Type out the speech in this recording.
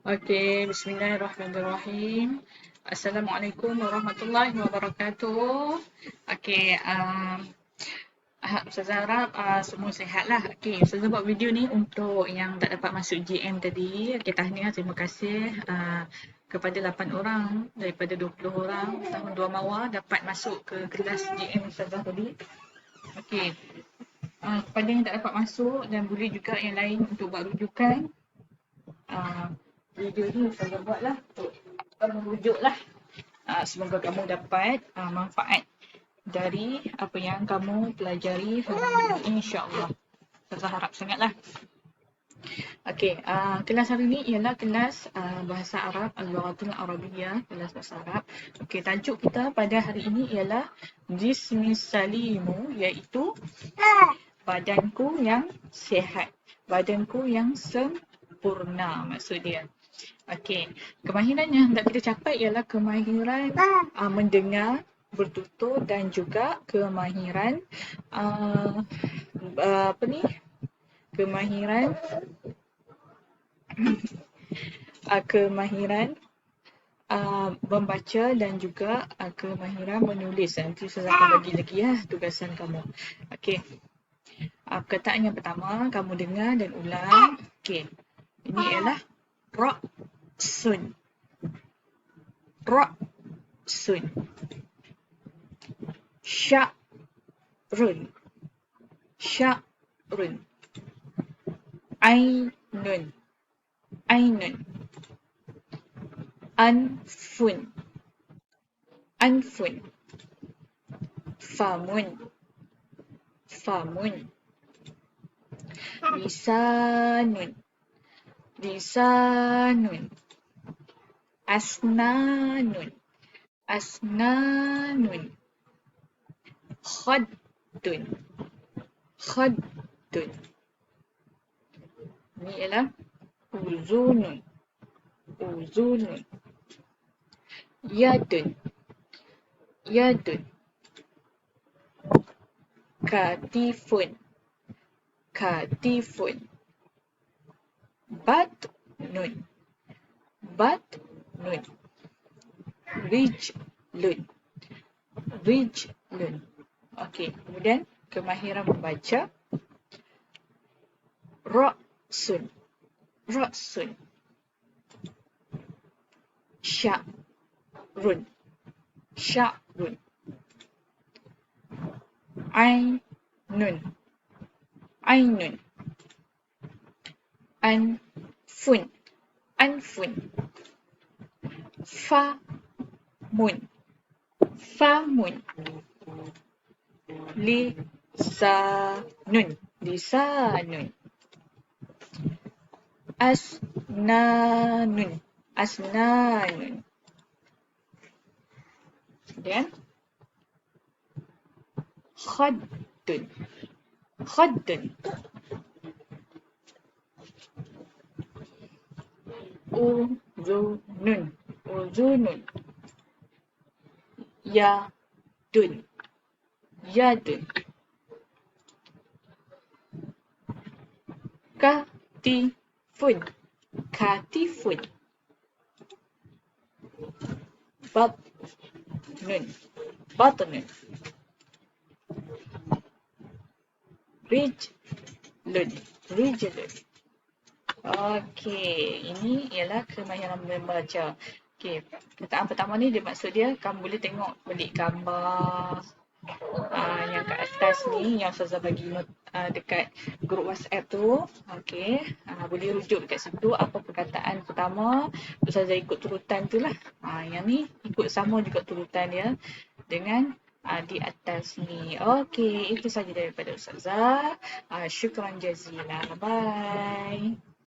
Okey, bismillahirrahmanirrahim. Assalamualaikum warahmatullahi wabarakatuh. Okey, Ustazah harap semua sihatlah. Okey, Ustazah buat video ni untuk yang tak dapat masuk GM tadi. Okey, tahniah, terima kasih kepada 8 orang daripada 20 orang tahun 2 Mawar dapat masuk ke kelas GM Ustazah tadi. Okey, kepada yang tak dapat masuk dan boleh juga yang lain untuk buat rujukan, video ni Ustazah buatlah untuk merujuklah. Semoga kamu dapat manfaat dari apa yang kamu pelajari hari ini, insya-Allah. Ustazah harap sangatlah. Okey, kelas hari ini ialah kelas Bahasa Arab, Al-Lughatul Arabiyyah, kelas Bahasa Arab. Okey, tajuk kita pada hari ini ialah jismissalimu, iaitu badanku yang sihat, badanku yang sempurna maksud dia. Okey, kemahiran yang hendak kita capai ialah kemahiran mendengar, bertutur dan juga kemahiran kemahiran membaca dan juga kemahiran menulis. Nanti saya akan bagi lagi ya tugasan kamu. Okey. Perkataan yang pertama kamu dengar dan ulang. Okey. Ini ialah ra'sun. Ra'sun. Sya'run. Sya'run. Ainun. Ainun. Anfun. Anfun. Famun. Famun. Lisanun. Lisanun. Asnanun. Asnanun. Khaddun. Khaddun. Ini ialah uzunun. Uzunun. Yadun. Yadun. Katifun. Katifun. Batnun. Batnun. Rijlun. Rijlun. Okey, kemudian kemahiran membaca. Ra'sun. Ra'sun. Sya'run. Sya'run. Ainun. Ainun. Anfun. Anfun. Famun. Famun. Lisanun. Lisanun. Asnanun. Asnanun. Kemudian khaddun. Khaddun. Uzunun. Uzunun. Yadun. Yadun. Katifun. Katifun. Batnun. Batnun. Rijlun. Rijlun. Okey, ini ialah kemahiran membaca. Okey, perkataan pertama ni dia maksud dia kamu boleh tengok balik gambar yang kat atas ni yang Ustazah bagi dekat grup WhatsApp tu. Okey, boleh rujuk dekat situ apa perkataan pertama, Ustazah ikut turutan tu lah. Yang ni ikut sama juga turutan dia dengan di atas ni. Okey, itu saja daripada Ustazah. Syukran jazilan. Bye.